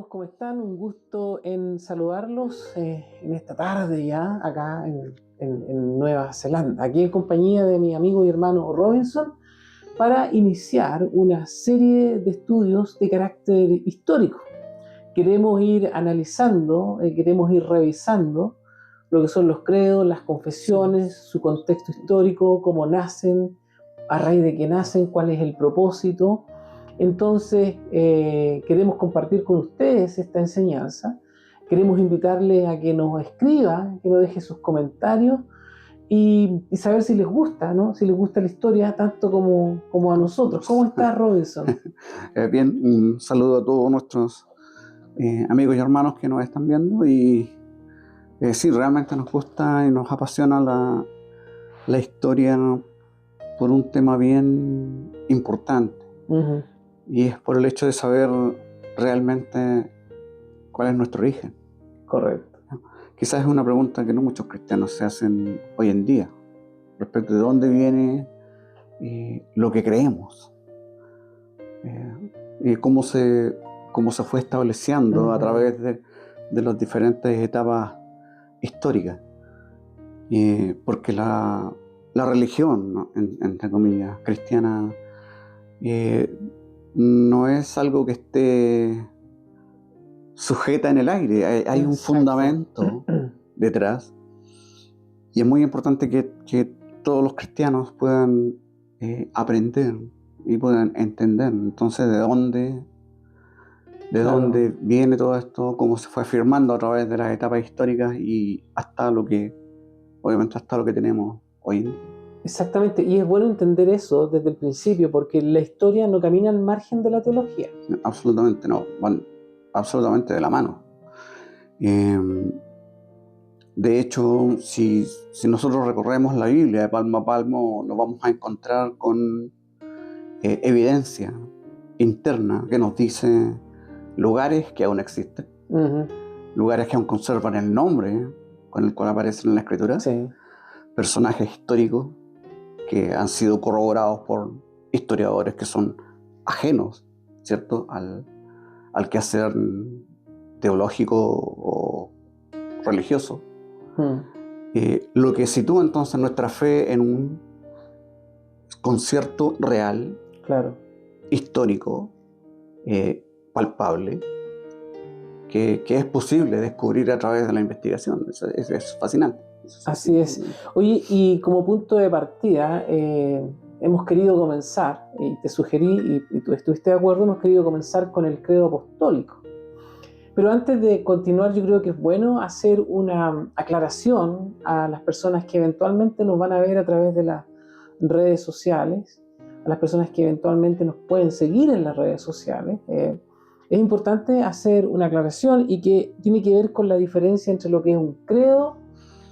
amigos, ¿cómo están? Un gusto en saludarlos en esta tarde ya, acá en Nueva Zelanda, aquí en compañía de mi amigo y hermano Robinson, para iniciar una serie de estudios de carácter histórico. Queremos ir analizando, queremos ir revisando lo que son los credos, las confesiones, su contexto histórico, cómo nacen, a raíz de qué nacen, cuál es el propósito. Entonces, queremos compartir con ustedes esta enseñanza. Queremos invitarles a que nos escriban, que nos dejen sus comentarios y saber si les gusta, ¿no? Si les gusta la historia tanto como a nosotros. ¿Cómo estás, Robinson? Bien, un saludo a todos nuestros amigos y hermanos que nos están viendo. Y sí, realmente nos gusta y nos apasiona la historia, ¿no? Por un tema bien importante. Uh-huh. Y es por el hecho de saber realmente cuál es nuestro origen. Correcto. Quizás es una pregunta que no muchos cristianos se hacen hoy en día, respecto de dónde viene lo que creemos, y cómo se fue estableciendo Uh-huh. a través de las diferentes etapas históricas. Porque la religión, ¿no? Entre comillas, cristiana, no es algo que esté sujeta en el aire. Hay un fundamento detrás, y es muy importante que todos los cristianos puedan aprender y puedan entender entonces de dónde viene todo esto, cómo se fue afirmando a través de las etapas históricas y hasta lo que tenemos hoy en día. Exactamente, y es bueno entender eso desde el principio, porque la historia no camina al margen de la teología. Absolutamente no, van absolutamente de la mano. De hecho, si nosotros recorremos la Biblia de palmo a palmo, nos vamos a encontrar con evidencia interna que nos dice lugares que aún existen, Uh-huh. lugares que aún conservan el nombre con el cual aparecen en la Escritura, Sí. personajes históricos que han sido corroborados por historiadores que son ajenos, ¿cierto?, al quehacer teológico o religioso. Lo que sitúa entonces nuestra fe en un concierto real, Claro. histórico, palpable, que es posible descubrir a través de la investigación. Es fascinante. Así es. Oye, y como punto de partida, hemos querido comenzar, y te sugerí, y tú estuviste de acuerdo, hemos querido comenzar con el credo apostólico. Pero antes de continuar, yo creo que es bueno hacer una aclaración a las personas que eventualmente nos van a ver a través de las redes sociales, a las personas que eventualmente nos pueden seguir en las redes sociales. Es importante hacer una aclaración y que tiene que ver con la diferencia entre lo que es un credo,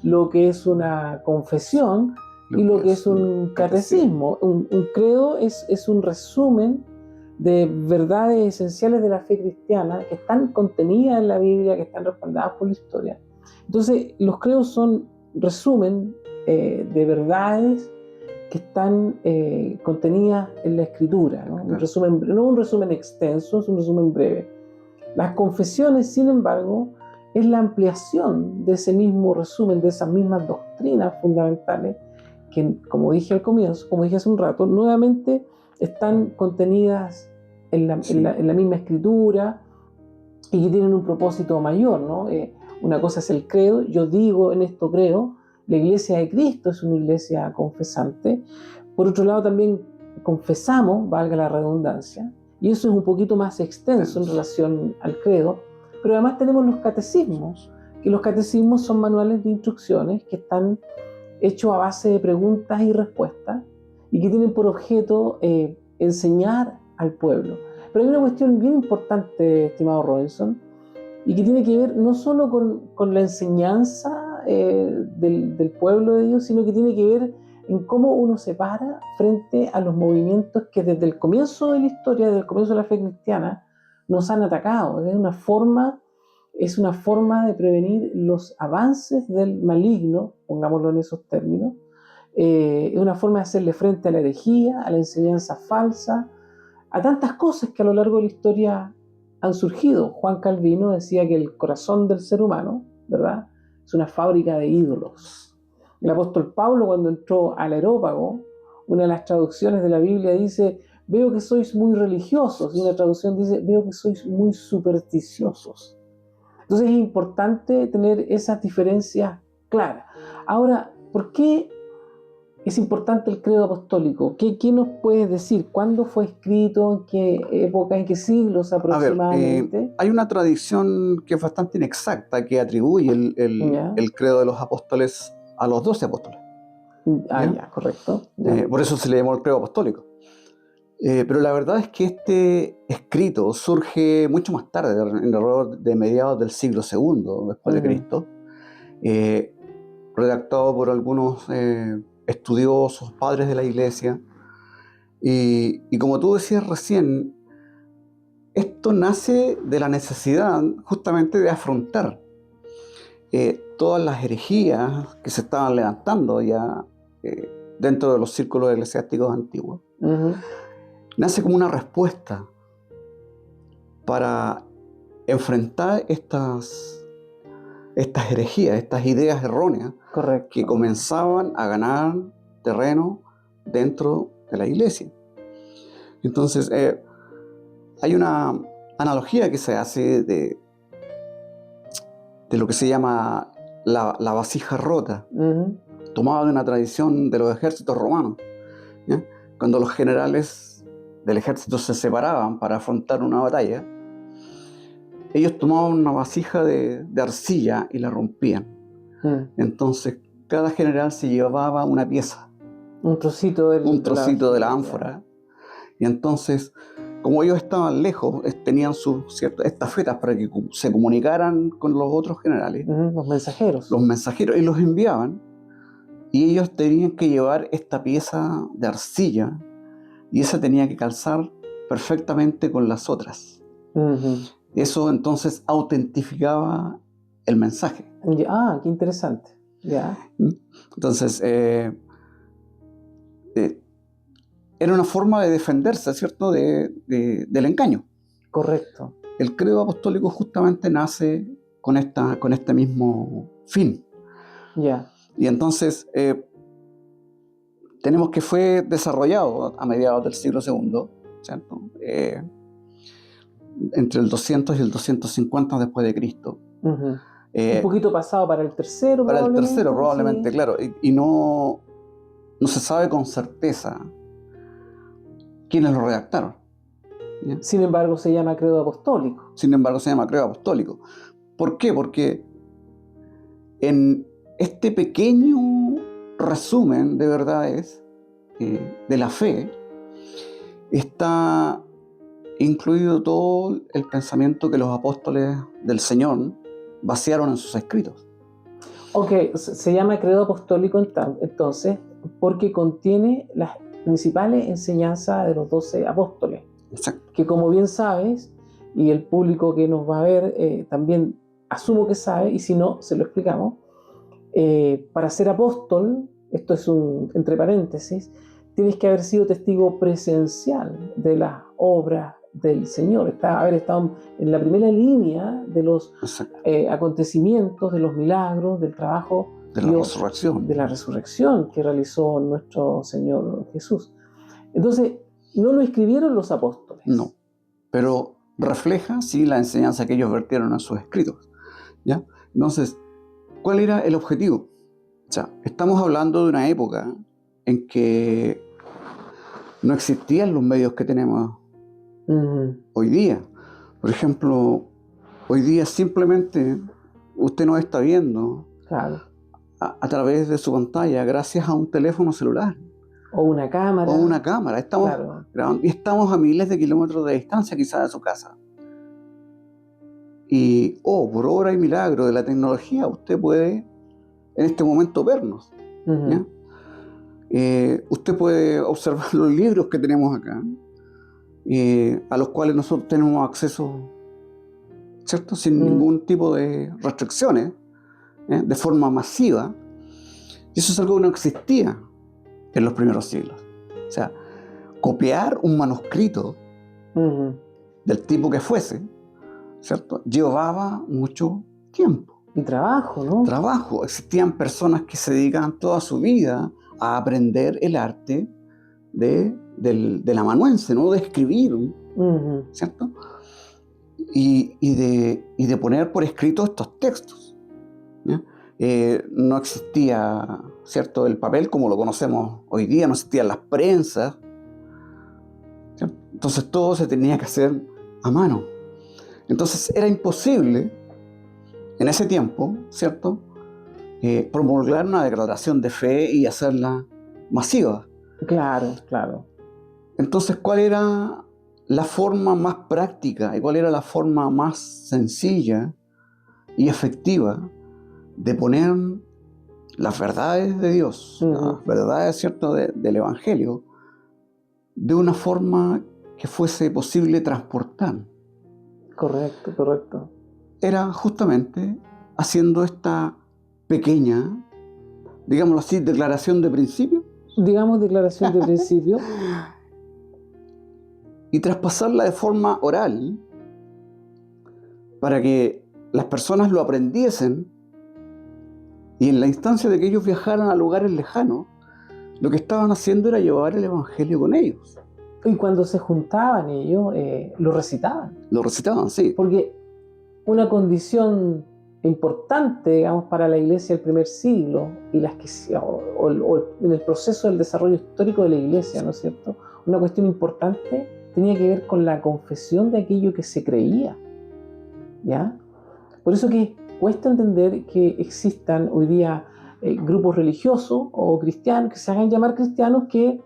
lo que es una confesión y lo que es un catecismo. Un credo es un resumen de verdades esenciales de la fe cristiana que están contenidas en la Biblia, que están respaldadas por la historia. Entonces, los credos son resumen de verdades que están contenidas en la Escritura, ¿no? Un resumen, no un resumen extenso, es un resumen breve. Las confesiones, sin embargo, es la ampliación de ese mismo resumen, de esas mismas doctrinas fundamentales que, como dije al comienzo, como dije hace un rato, nuevamente están contenidas en la misma Escritura y que tienen un propósito mayor, ¿no? Una cosa es el credo, yo digo en esto creo, la iglesia de Cristo es una iglesia confesante. Por otro lado también confesamos, valga la redundancia, y eso es un poquito más extenso en relación al credo, pero además tenemos los catecismos, que los catecismos son manuales de instrucciones que están hechos a base de preguntas y respuestas y que tienen por objeto enseñar al pueblo. Pero hay una cuestión bien importante, estimado Robinson, y que tiene que ver no solo con la enseñanza del pueblo de Dios, sino que tiene que ver en cómo uno se para frente a los movimientos que desde el comienzo de la historia, desde el comienzo de la fe cristiana, nos han atacado. Es una forma de prevenir los avances del maligno, pongámoslo en esos términos. Es una forma de hacerle frente a la herejía, a la enseñanza falsa, a tantas cosas que a lo largo de la historia han surgido. Juan Calvino decía que el corazón del ser humano, ¿verdad?, es una fábrica de ídolos. El apóstol Pablo, cuando entró al Areópago, una de las traducciones de la Biblia dice: veo que sois muy religiosos, y una traducción dice: veo que sois muy supersticiosos. Entonces es importante tener esas diferencias claras. Ahora, ¿por qué es importante el credo apostólico? ¿Qué nos puedes decir? ¿Cuándo fue escrito? ¿En qué época? ¿En qué siglos aproximadamente? Hay una tradición que es bastante inexacta que atribuye el credo de los apóstoles a los 12 apóstoles. Ya, correcto. Ya. Por eso se le llamó el credo apostólico. Pero la verdad es que este escrito surge mucho más tarde, en alrededor de mediados del siglo II después de Cristo, redactado por algunos estudiosos, padres de la iglesia. Y como tú decías recién, esto nace de la necesidad justamente de afrontar todas las herejías que se estaban levantando ya dentro de los círculos eclesiásticos antiguos. Nace como una respuesta para enfrentar estas herejías, estas ideas erróneas. Correcto. Que comenzaban a ganar terreno dentro de la iglesia. Entonces, hay una analogía que se hace de lo que se llama la vasija rota, tomada de una tradición de los ejércitos romanos, ¿ya? Cuando los generales del ejército se separaban para afrontar una batalla, ellos tomaban una vasija de arcilla y la rompían. Entonces, cada general se llevaba una pieza. Un trocito de la ánfora. Y entonces, como ellos estaban lejos, tenían sus ciertas estafetas para que se comunicaran con los otros generales. Los mensajeros. Los mensajeros, y los enviaban. Y ellos tenían que llevar esta pieza de arcilla. Y esa tenía que calzar perfectamente con las otras. Eso entonces autentificaba el mensaje. Ah, qué interesante. Ya. Entonces, era una forma de defenderse, ¿cierto?, del engaño. Correcto. El credo apostólico justamente nace con este mismo fin. Ya. Y entonces, tenemos que fue desarrollado a mediados del siglo II, ¿cierto?, entre el 200 y el 250 después de Cristo. Un poquito pasado para el tercero, para el tercero, probablemente, sí. claro. Y no se sabe con certeza quiénes lo redactaron. ¿Ya? Sin embargo, se llama credo apostólico. ¿Por qué? Porque en este pequeño resumen de verdades de la fe está incluido todo el pensamiento que los apóstoles del Señor vaciaron en sus escritos. Ok, se llama credo apostólico entonces porque contiene las principales enseñanzas de los 12 apóstoles. Exacto. Que, como bien sabes, y el público que nos va a ver también asumo que sabe, y si no, se lo explicamos. Para ser apóstol, esto es entre paréntesis, tienes que haber sido testigo presencial de las obras del Señor, haber estado en la primera línea de los acontecimientos, de los milagros, del trabajo de la resurrección que realizó nuestro Señor Jesús. Entonces, no lo escribieron los apóstoles. No, pero refleja, sí, la enseñanza que ellos vertieron en sus escritos, ¿ya? Entonces, ¿cuál era el objetivo? O sea, estamos hablando de una época en que no existían los medios que tenemos hoy día. Por ejemplo, hoy día simplemente usted nos está viendo a través de su pantalla gracias a un teléfono celular. O una cámara. Estamos grabando y estamos a miles de kilómetros de distancia quizás de su casa. Y, por obra y milagro de la tecnología, usted puede en este momento vernos. ¿Ya? Usted puede observar los libros que tenemos acá, a los cuales nosotros tenemos acceso, ¿cierto?, sin ningún tipo de restricciones, de forma masiva. Y eso es algo que no existía en los primeros siglos. O sea, copiar un manuscrito del tipo que fuese ¿cierto? Llevaba mucho tiempo. Y trabajo, ¿no? Trabajo. Existían personas que se dedicaban toda su vida a aprender el arte del amanuense, ¿no? De escribir, ¿cierto? Y de poner por escrito estos textos, ¿ya? No existía, ¿cierto?, el papel como lo conocemos hoy día, no existían las prensas, ¿cierto? Entonces todo se tenía que hacer a mano. Entonces era imposible en ese tiempo, ¿cierto?, promulgar una declaración de fe y hacerla masiva. Claro, claro. Entonces, ¿cuál era la forma más práctica y cuál era la forma más sencilla y efectiva de poner las verdades de Dios, las verdades, ¿cierto?, del Evangelio, de una forma que fuese posible transportar? Correcto, correcto. Era justamente haciendo esta pequeña, digámoslo así, declaración de principio. Digamos declaración de principio. Y traspasarla de forma oral para que las personas lo aprendiesen, y en la instancia de que ellos viajaran a lugares lejanos, lo que estaban haciendo era llevar el Evangelio con ellos. Y cuando se juntaban ellos, lo recitaban. Lo recitaban, sí. Porque una condición importante, digamos, para la iglesia del primer siglo y las que o en el proceso del desarrollo histórico de la iglesia, ¿no es cierto? Una cuestión importante tenía que ver con la confesión de aquello que se creía, ¿ya? Por eso que cuesta entender que existan hoy día grupos religiosos o cristianos que se hagan llamar cristianos que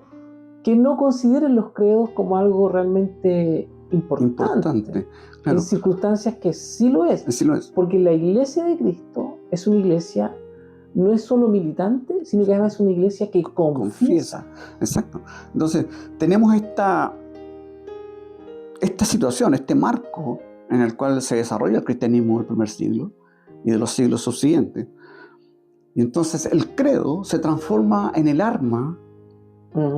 no consideren los credos como algo realmente importante. Claro. En circunstancias que sí lo es. Sí lo es. Porque la iglesia de Cristo es una iglesia, no es solo militante, sino que además es una iglesia que confiesa. Exacto. Entonces, tenemos esta situación, este marco en el cual se desarrolla el cristianismo del primer siglo y de los siglos subsiguientes. Y entonces el credo se transforma en el arma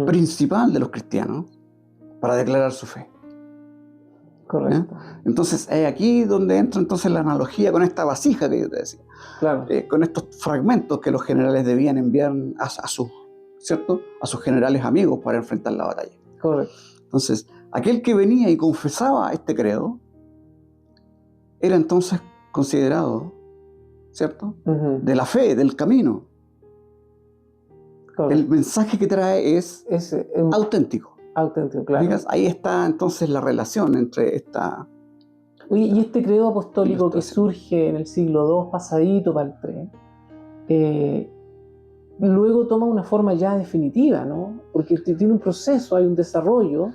principal de los cristianos para declarar su fe. Correcto. Entonces es aquí donde entra entonces la analogía con esta vasija que yo te decía. Claro. Con estos fragmentos que los generales debían enviar a sus generales amigos para enfrentar la batalla. Correcto. Entonces, aquel que venía y confesaba este credo era entonces considerado, ¿cierto?, de la fe, del camino. Correcto. El mensaje que trae es auténtico. Auténtico, claro. Fíjate, ahí está entonces la relación entre esta... Oye, y este credo apostólico que surge en el siglo II, pasadito para el III, luego toma una forma ya definitiva, ¿no? Porque tiene un proceso, hay un desarrollo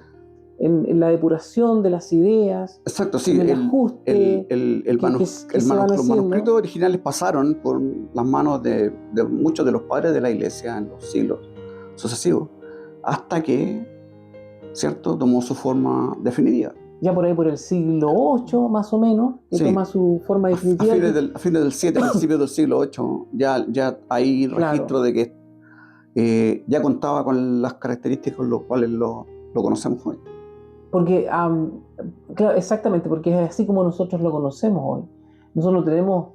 en la depuración de las ideas. Exacto, sí. En el ajuste. Los manuscritos originales pasaron por las manos de muchos de los padres de la iglesia en los siglos sucesivos, hasta que, ¿cierto?, tomó su forma definitiva. Ya por ahí por el siglo VIII, más o menos, que toma su forma definitiva. A fines del 7, principios del siglo VIII, ya hay registro de que ya contaba con las características con las cuales lo conocemos hoy. Porque, claro, exactamente, porque es así como nosotros lo conocemos hoy. Nosotros tenemos,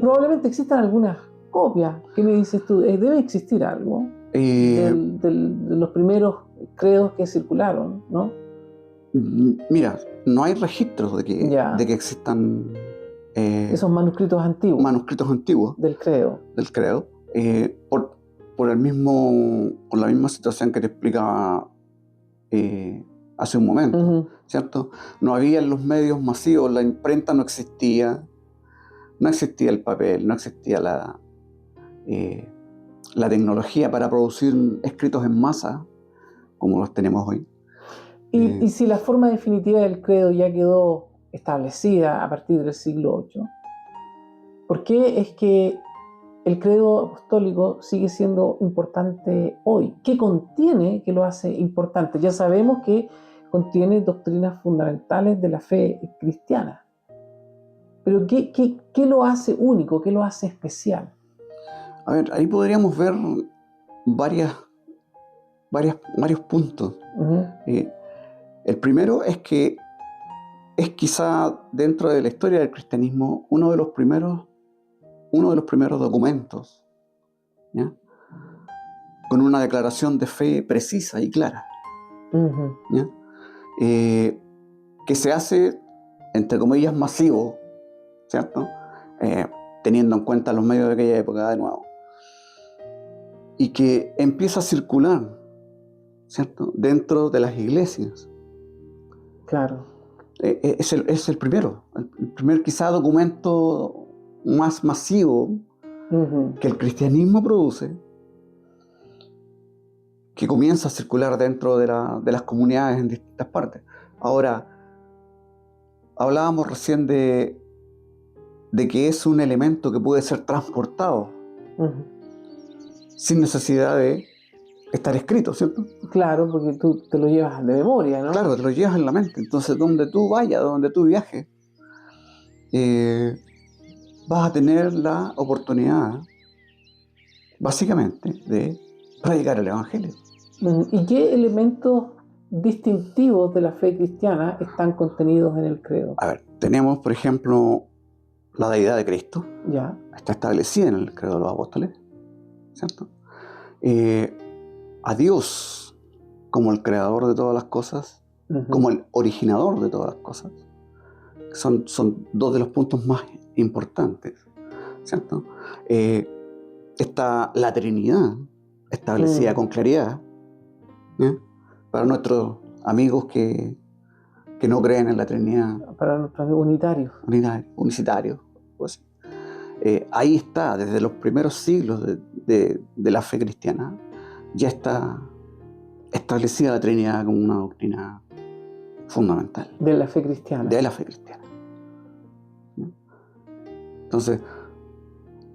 probablemente existan algunas copias. ¿Qué me dices tú? Debe existir algo de los primeros credos que circularon, ¿no? Mira, no hay registros de que existan esos manuscritos antiguos. Manuscritos antiguos del credo. Por la misma situación que te explicaba hace un momento, ¿cierto? No había los medios masivos, la imprenta no existía el papel, no existía la tecnología para producir escritos en masa como los tenemos hoy. Y si la forma definitiva del credo ya quedó establecida a partir del siglo VIII, ¿por qué es que el credo apostólico sigue siendo importante hoy? ¿Qué contiene que lo hace importante? Ya sabemos que contiene doctrinas fundamentales de la fe cristiana. Pero ¿qué lo hace único? ¿Qué lo hace especial? A ver, ahí podríamos ver varios puntos. El primero es que es quizá dentro de la historia del cristianismo uno de los primeros documentos, ¿ya? Con una declaración de fe precisa y clara, ¿ya? Que se hace, entre comillas, masivo, ¿cierto? Teniendo en cuenta los medios de aquella época de nuevo. Y que empieza a circular, ¿cierto? Dentro de las iglesias. Claro. Es el primero, el primer quizá documento más masivo que el cristianismo produce, que comienza a circular dentro de las comunidades en distintas partes. Ahora, hablábamos recién de que es un elemento que puede ser transportado sin necesidad de estar escrito, ¿cierto? Claro, porque tú te lo llevas de memoria, ¿no? Claro, te lo llevas en la mente. Entonces, donde tú vayas, donde tú viajes, vas a tener la oportunidad, básicamente, de predicar el Evangelio. ¿Y qué elementos distintivos de la fe cristiana están contenidos en el credo? A ver, tenemos, por ejemplo, la deidad de Cristo. Ya. Está establecida en el credo de los apóstoles, ¿cierto? A Dios como el creador de todas las cosas, como el originador de todas las cosas. Son dos de los puntos más importantes, ¿cierto? Está la Trinidad establecida con claridad, ¿ya? Para nuestros amigos que no creen en la Trinidad. Para nuestros amigos Unicitarios. Pues. Ahí está, desde los primeros siglos de la fe cristiana, ya está establecida la Trinidad como una doctrina fundamental. De la fe cristiana. De la fe cristiana. ¿No? Entonces,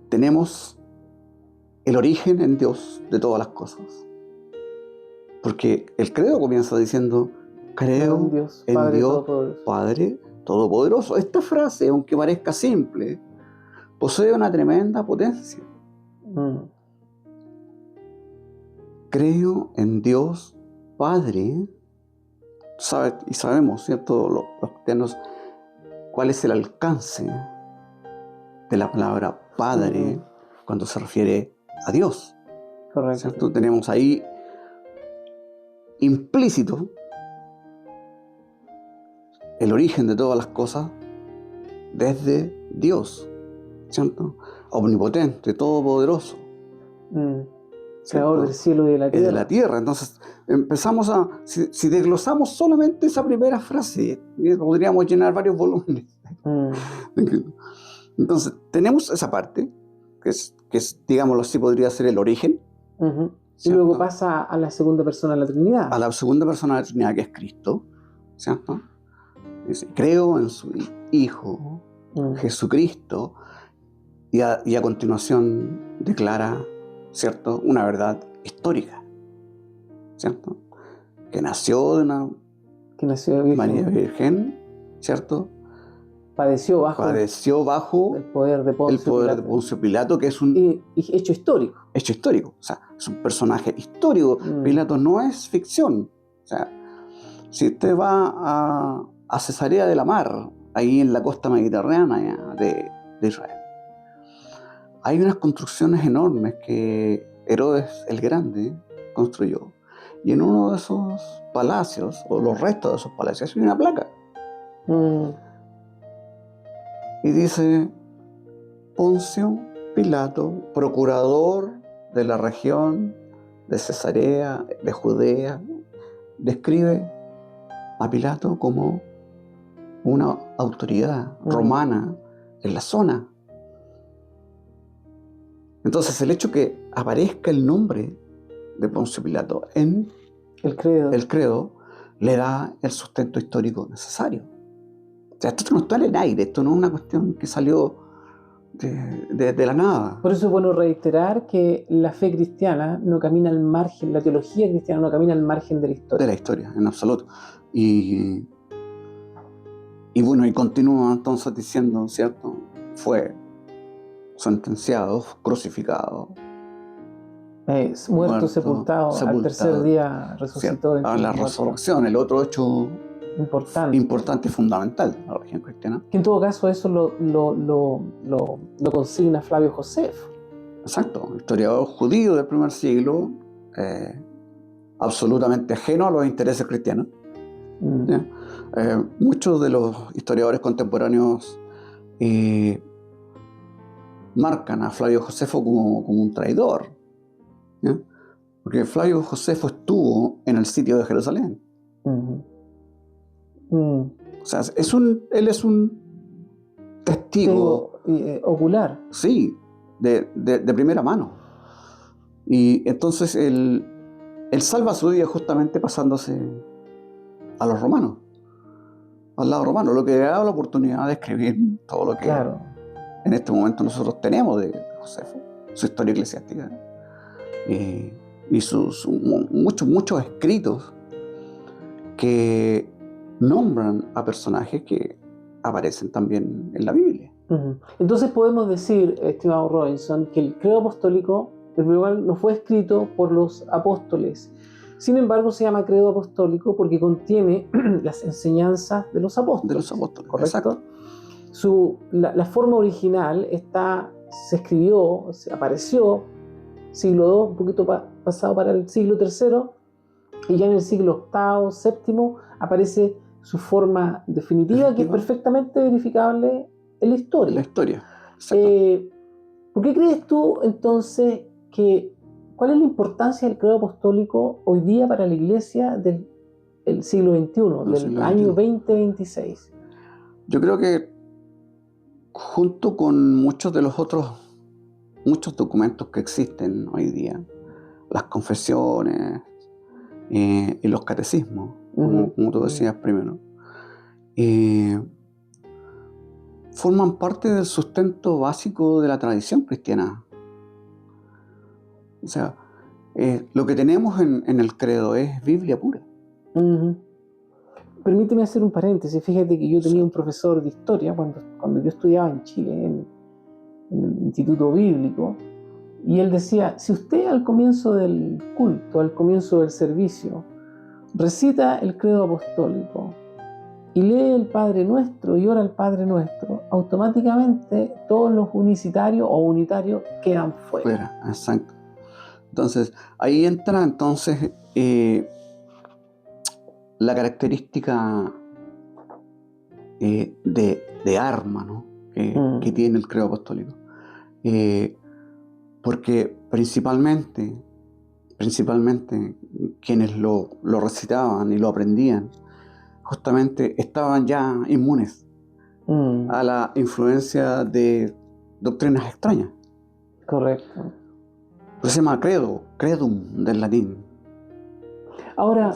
tenemos el origen en Dios de todas las cosas. Porque el credo comienza diciendo, creo en Dios, Padre Todopoderoso. Esta frase, aunque parezca simple, posee una tremenda potencia. Creo en Dios Padre. ¿Sabes? Y sabemos, ¿cierto? Los cristianos, cuál es el alcance de la palabra Padre cuando se refiere a Dios. Correcto. ¿Cierto? Tenemos ahí implícito el origen de todas las cosas desde Dios, ¿cierto? Omnipotente, todopoderoso. Creador del cielo y de la tierra. Y de la tierra. Entonces, empezamos a... Si desglosamos solamente esa primera frase, podríamos llenar varios volúmenes. Entonces, tenemos esa parte, que es, digámoslo así, podría ser el origen. Y luego pasa a la segunda persona de la Trinidad. A la segunda persona de la Trinidad, que es Cristo, ¿cierto? Dice, creo en su Hijo, Jesucristo, y a continuación declara, ¿cierto?, una verdad histórica, ¿cierto? Que nació de una María Virgen, ¿cierto? Padeció bajo el poder de Poncio Pilato, que es un hecho histórico. Hecho histórico, o sea, es un personaje histórico. Pilato no es ficción. O sea, si usted va a Cesarea de la Mar, ahí en la costa mediterránea de Israel, hay unas construcciones enormes que Herodes el Grande construyó. Y en uno de esos palacios, o los restos de esos palacios, hay una placa. Y dice, Poncio Pilato, procurador de la región de Cesarea, de Judea, describe a Pilato como una autoridad romana en la zona. Entonces, el hecho que aparezca el nombre de Poncio Pilato en el credo le da el sustento histórico necesario. O sea, esto no está en el aire, esto no es una cuestión que salió de la nada. Por eso es bueno reiterar que la fe cristiana no camina al margen, la teología cristiana no camina al margen de la historia. De la historia, en absoluto. Y bueno, y continúa entonces diciendo, ¿cierto? Fue sentenciado, crucificado. Muerto, sepultado, al tercer día resucitó. A la resurrección, el otro hecho Importante. y fundamental de la religión cristiana. Que en todo caso eso lo consigna Flavio Josefo. Exacto, historiador judío del primer siglo, absolutamente ajeno a los intereses cristianos. ¿Ya? Muchos de los historiadores contemporáneos marcan a Flavio Josefo como un traidor, ¿ya? Porque Flavio Josefo estuvo en el sitio de Jerusalén. O sea, él es un testigo ocular. Sí, de primera mano. Y entonces él salva su vida justamente pasándose a los romanos, al lado romano, lo que le da la oportunidad de escribir todo lo que en este momento nosotros tenemos de Josefo, su historia eclesiástica, y sus muchos escritos que nombran a personajes que aparecen también en la Biblia. Entonces podemos decir, estimado Robinson, que el credo apostólico, en primer lugar, no fue escrito por los apóstoles. Sin embargo, se llama credo apostólico porque contiene las enseñanzas de los apóstoles. ¿Correcto? La forma original se escribió, apareció siglo II, un poquito pasado para el siglo III, y ya en el siglo VIII, VII aparece su forma definitiva, que es perfectamente verificable en la historia. ¿Por qué crees tú entonces cuál es la importancia del credo apostólico hoy día para la iglesia del siglo XXI, del año 2026? Yo creo que junto con muchos documentos que existen hoy día, las confesiones y los catecismos, como tú decías primero, forman parte del sustento básico de la tradición cristiana. O sea, lo que tenemos en el credo es Biblia pura. Permíteme hacer un paréntesis. Fíjate que yo tenía un profesor de historia cuando yo estudiaba en Chile, en el Instituto Bíblico, y él decía, si usted al comienzo del culto, al comienzo del servicio, recita el credo apostólico y lee el Padre Nuestro y ora el Padre Nuestro, automáticamente todos los unicitarios o unitarios quedan fuera. Exacto. Entonces, ahí entra la característica de arma, ¿no? que tiene el credo apostólico. Porque principalmente quienes lo recitaban y lo aprendían, justamente estaban ya inmunes a la influencia de doctrinas extrañas. Correcto. Por eso se llama credum del latín. Ahora,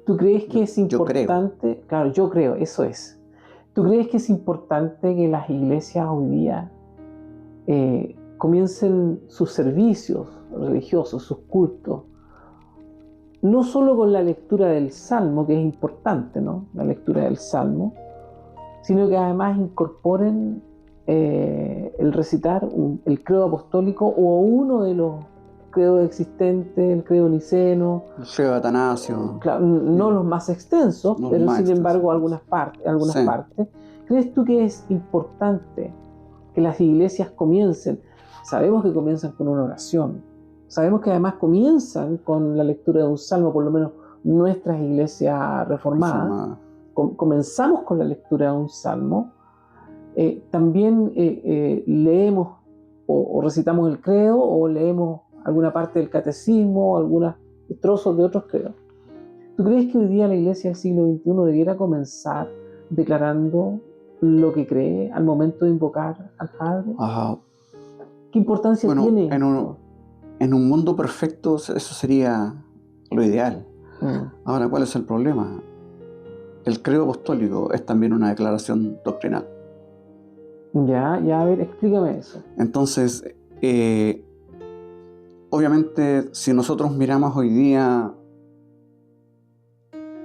¿tú crees que es importante? Yo creo, eso es. ¿Tú crees que es importante que las iglesias hoy día comiencen sus servicios religiosos, sus cultos, no solo con la lectura del Salmo, que es importante, ¿no? La lectura del Salmo, sino que además incorporen el recitar el credo apostólico o uno de los credos existentes, el credo niceno, el credo de Atanasio. Claro, no los más extensos, pero sin embargo algunas partes. ¿Crees tú que es importante que las iglesias comiencen? Sabemos que comienzan con una oración, sabemos que además comienzan con la lectura de un salmo, por lo menos nuestras iglesias reformadas. Comenzamos con la lectura de un salmo, también leemos o recitamos el credo o leemos alguna parte del catecismo, algunos trozos de otros credos. ¿Tú crees que hoy día la iglesia del siglo XXI debiera comenzar declarando lo que cree al momento de invocar al Padre? ¿Qué importancia tiene? En un mundo perfecto eso sería lo ideal. Ahora, ¿cuál es el problema? El credo apostólico es también una declaración doctrinal. Ya, a ver, explícame eso. Entonces, obviamente, si nosotros miramos hoy día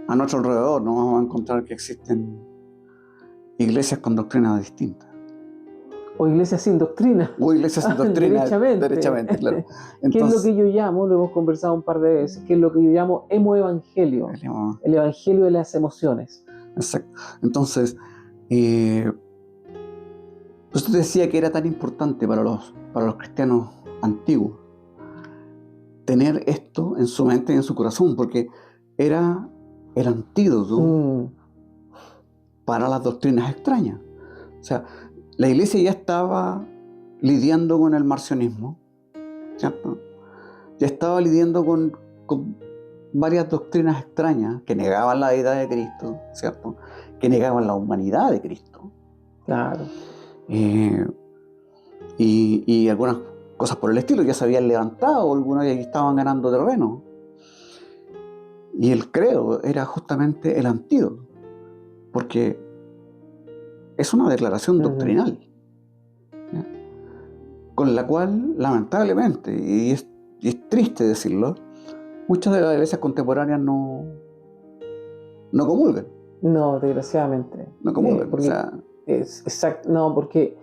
a nuestro alrededor, nos vamos a encontrar que existen iglesias con doctrinas distintas. O iglesias sin doctrina. O iglesias sin doctrina. Derechamente, claro. Entonces, ¿qué es lo que yo llamo, lo hemos conversado un par de veces, qué es lo que yo llamo hemoevangelio? El evangelio de las emociones. Exacto. Entonces, pues te decía que era tan importante para los cristianos antiguos tener esto en su mente y en su corazón, porque era el antídoto para las doctrinas extrañas. O sea, la iglesia ya estaba lidiando con el marcionismo, ¿cierto? Ya estaba lidiando con varias doctrinas extrañas que negaban la deidad de Cristo, ¿cierto? Que negaban la humanidad de Cristo. Claro. Y algunas cosas por el estilo ya se habían levantado, algunos ya estaban ganando terreno. Y el credo era justamente el antídoto, porque es una declaración doctrinal, ¿ya? Con la cual, lamentablemente, y es triste decirlo, muchas de las iglesias contemporáneas no comulgan. No, desgraciadamente. No comulgan. Porque exacto, no, porque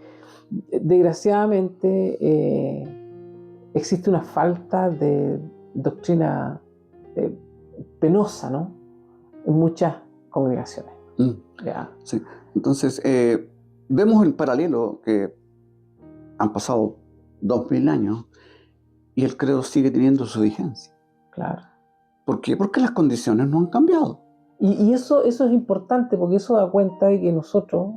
desgraciadamente existe una falta de doctrina penosa, ¿no? En muchas congregaciones. ¿Ya? Sí. Entonces, vemos en paralelo que han pasado 2000 años y el credo sigue teniendo su vigencia. Claro. ¿Por qué? Porque las condiciones no han cambiado. Y eso es importante, porque eso da cuenta de que nosotros,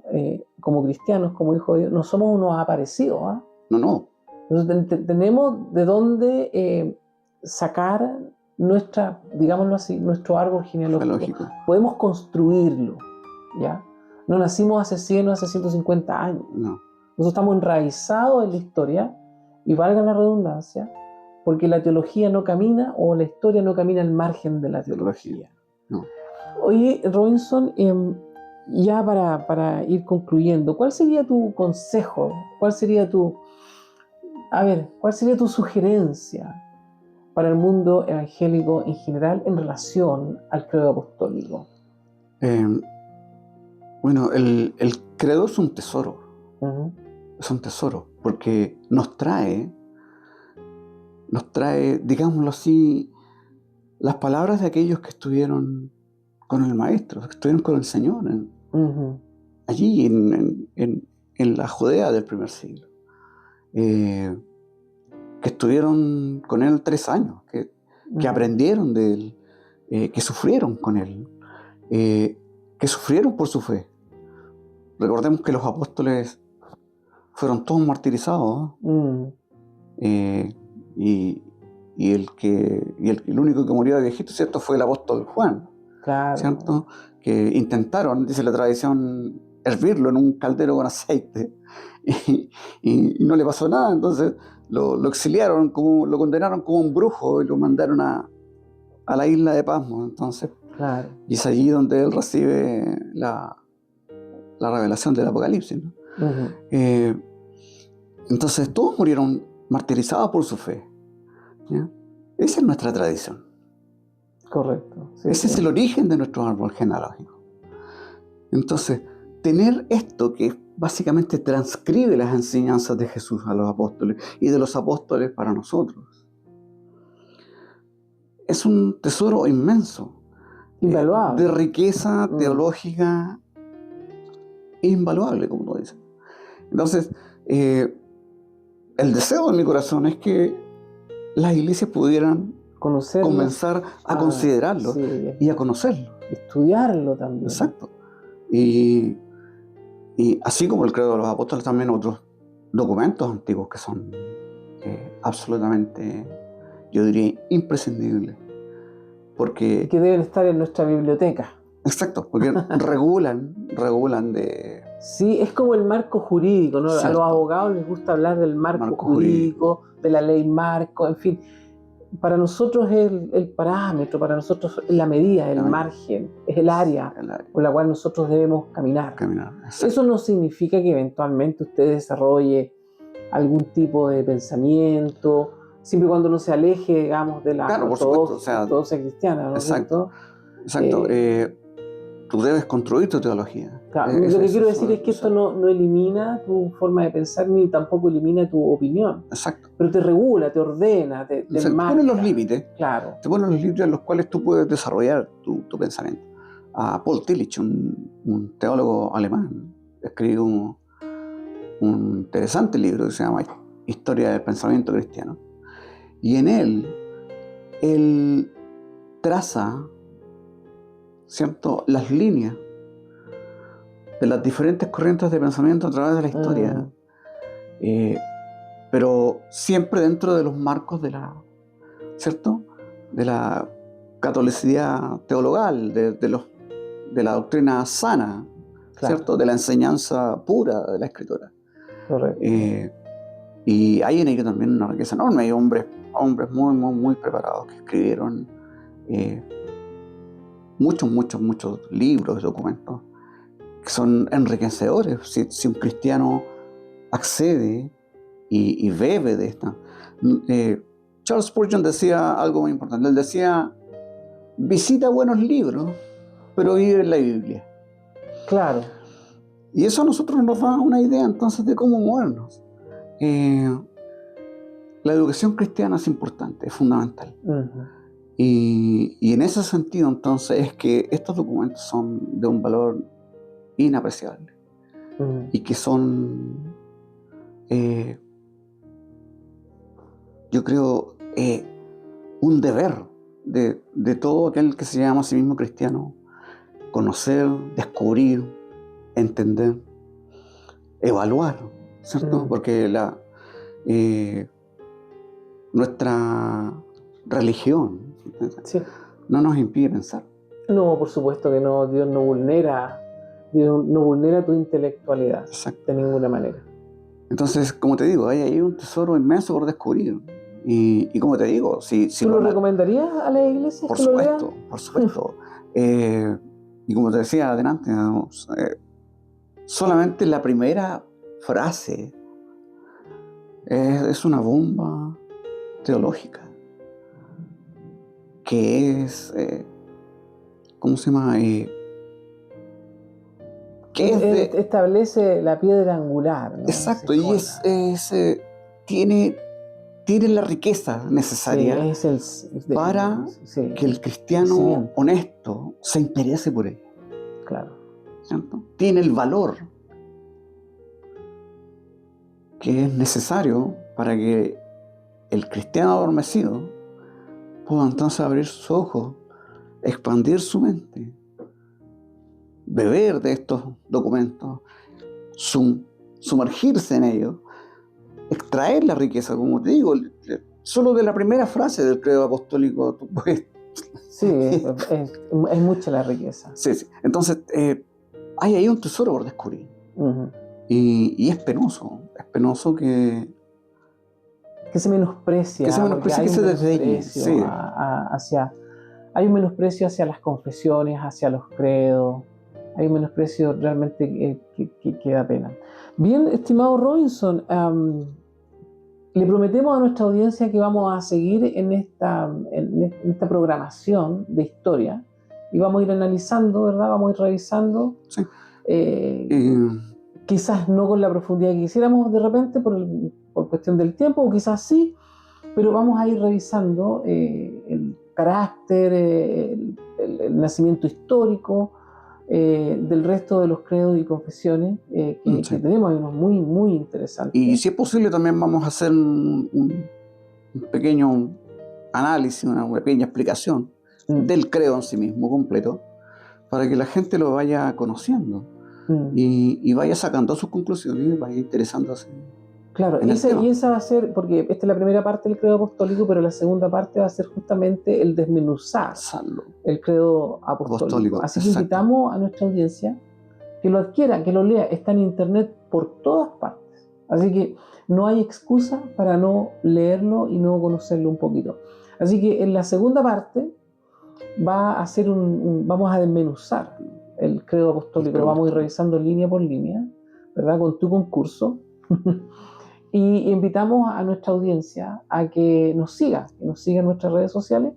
como cristianos, como hijos de Dios, no somos unos aparecidos, ¿eh? No. Entonces, tenemos de dónde sacar nuestra, digámoslo así, nuestro árbol genealógico. Podemos construirlo, ¿ya? No nacimos hace 100 o hace 150 años. No. Nosotros estamos enraizados en la historia, y valga la redundancia, porque la teología no camina, o la historia no camina al margen de la teología. No. Oye, Robinson, ya para ir concluyendo, ¿cuál sería tu consejo? ¿Cuál sería tu sugerencia para el mundo evangélico en general en relación al credo apostólico? Bueno, el credo es un tesoro. Uh-huh. Es un tesoro, porque nos trae, digámoslo así, las palabras de aquellos que estuvieron con el Maestro, que estuvieron con el Señor, uh-huh, allí en la Judea del primer siglo, que estuvieron con Él 3 años, que aprendieron de Él, que sufrieron con Él, que sufrieron por su fe. Recordemos que los apóstoles fueron todos martirizados, y el único que murió de viejito, ¿cierto?, fue el apóstol Juan. Claro. ¿Cierto? Que intentaron, dice la tradición, hervirlo en un caldero con aceite y no le pasó nada. Entonces lo exiliaron, lo condenaron como un brujo y lo mandaron a la isla de Pasmos. Entonces, claro. Y es allí donde él recibe la revelación del Apocalipsis, ¿no? Uh-huh. Entonces todos murieron martirizados por su fe, ¿ya? Esa es nuestra tradición. Correcto. Sí, Ese es el origen de nuestro árbol genealógico. Entonces, tener esto que básicamente transcribe las enseñanzas de Jesús a los apóstoles y de los apóstoles para nosotros, es un tesoro inmenso, invaluable, de riqueza teológica invaluable, como lo dicen. Entonces, el deseo de mi corazón es que las iglesias pudieran comenzar a considerarlo, sí, y a conocerlo. Estudiarlo también. Exacto. Y así como el credo de los apóstoles, también otros documentos antiguos que son absolutamente, yo diría, imprescindibles. Porque, que deben estar en nuestra biblioteca. Exacto, porque regulan de... Sí, es como el marco jurídico, ¿no? A los abogados les gusta hablar del marco jurídico, de la ley marco, en fin. Para nosotros es el parámetro, para nosotros es la medida, el margen, es el área por la cual nosotros debemos caminar. Eso no significa que eventualmente usted desarrolle algún tipo de pensamiento, siempre y cuando no se aleje, digamos, de la ortodoxia cristiana, ¿no? Exacto. Tú debes construir tu teología. Claro, lo que quiero decir es que esto no elimina tu forma de pensar, ni tampoco elimina tu opinión. Exacto. Pero te regula, te ordena, te marca. Te pone los límites. Claro. Te pone los límites en los cuales tú puedes desarrollar tu pensamiento. a Paul Tillich, un teólogo alemán. Escribió un interesante libro que se llama Historia del Pensamiento Cristiano. Y en él traza, ¿cierto?, las líneas de las diferentes corrientes de pensamiento a través de la historia. Pero siempre dentro de los marcos de la, ¿cierto?, de la catolicidad teologal, de la doctrina sana, Claro. ¿cierto?, de la enseñanza pura de la Escritura. Correcto. Y hay en ello también una riqueza enorme. Hay hombres muy, muy, muy preparados que escribieron muchos libros y documentos que son enriquecedores si un cristiano accede y bebe de esta. Charles Spurgeon decía algo muy importante. Él decía: visita buenos libros, pero vive en la Biblia. Claro. Y eso a nosotros nos da una idea entonces de cómo movernos. La educación cristiana es importante, es fundamental. Y en ese sentido entonces es que estos documentos son de un valor inapreciable y que son, yo creo, un deber de todo aquel que se llama a sí mismo cristiano: conocer, descubrir, entender, evaluar, ¿cierto? Porque nuestra religión no nos impide pensar. No, por supuesto que no. Dios no vulnera tu intelectualidad. Exacto. De ninguna manera. Entonces, como te digo, hay ahí un tesoro inmenso por descubrir. Y como te digo, si ¿Tú lo recomendarías a las iglesias que lo lean? Por supuesto. Y como te decía adelante, solamente la primera frase es una bomba teológica que es, ¿cómo se llama? Establece la piedra angular, ¿no? Exacto, y tiene la riqueza necesaria para que el cristiano honesto se interese por ella. Claro. ¿Cierto? Tiene el valor que es necesario para que el cristiano adormecido pueda entonces abrir sus ojos, expandir su mente, beber de estos documentos, sumergirse en ellos, extraer la riqueza, como te digo, solo de la primera frase del credo apostólico tú puedes. Sí, es mucha la riqueza. Sí. Entonces, hay ahí un tesoro por descubrir. Y es penoso que se menosprecia. Que se desdeñe. Sí. Hay un menosprecio hacia las confesiones, hacia los credos. Hay un menosprecio realmente que da pena. Bien, estimado Robinson, le prometemos a nuestra audiencia que vamos a seguir en esta programación de historia y vamos a ir analizando, ¿verdad? Vamos a ir revisando. Sí. Quizás no con la profundidad que quisiéramos de repente por cuestión del tiempo, o quizás sí, pero vamos a ir revisando el carácter, el nacimiento histórico del resto de los credos y confesiones que tenemos. Hay unos muy, muy interesantes. Y si es posible también vamos a hacer un pequeño análisis, una pequeña explicación del credo en sí mismo completo, para que la gente lo vaya conociendo y vaya sacando sus conclusiones y vaya interesándose. Claro, y esa va a ser, porque esta es la primera parte del credo apostólico, pero la segunda parte va a ser justamente el desmenuzar el credo apostólico. Así que invitamos a nuestra audiencia que lo adquiera, que lo lea. Está en internet por todas partes. Así que no hay excusa para no leerlo y no conocerlo un poquito. Así que en la segunda parte vamos a desmenuzar el credo apostólico. Lo vamos a ir revisando línea por línea, ¿verdad? Con tu concurso. Y invitamos a nuestra audiencia a que nos siga en nuestras redes sociales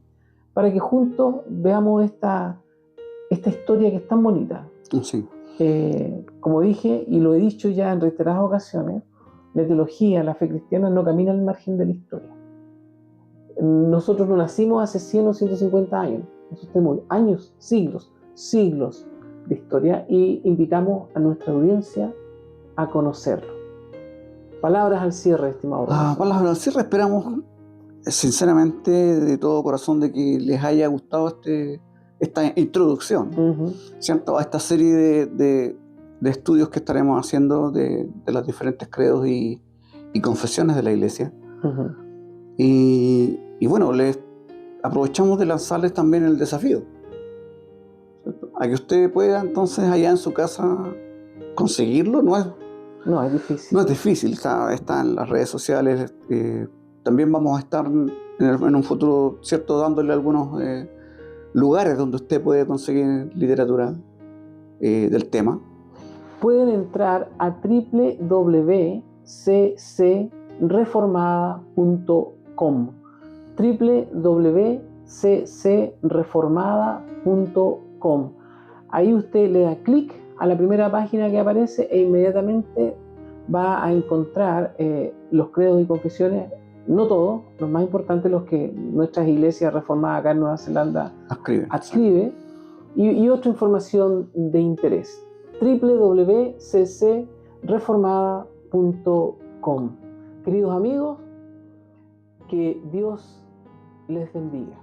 para que juntos veamos esta historia que es tan bonita. Sí. Como dije y lo he dicho ya en reiteradas ocasiones, la teología, la fe cristiana no camina al margen de la historia. Nosotros no nacimos hace 100 o 150 años, nosotros tenemos años, siglos siglos de historia y invitamos a nuestra audiencia a conocerlo. Palabras al cierre, estimado profesor. Palabras al cierre, esperamos sinceramente de todo corazón de que les haya gustado esta introducción, ¿cierto? A esta serie de estudios que estaremos haciendo de los diferentes credos y confesiones de la Iglesia. Y bueno, les aprovechamos de lanzarles también el desafío, ¿cierto? A que usted pueda entonces allá en su casa conseguirlo. No es difícil. No es difícil, está en las redes sociales. También vamos a estar en un futuro, ¿cierto?, dándole algunos lugares donde usted puede conseguir literatura del tema. Pueden entrar a www.ccreformada.com www.ccreformada.com. Ahí usted le da clic a la primera página que aparece e inmediatamente va a encontrar los credos y confesiones, no todos, los más importantes, los que nuestras iglesias reformadas acá en Nueva Zelanda adscribe, y otra información de interés. www.ccreformada.com. Queridos amigos, que Dios les bendiga.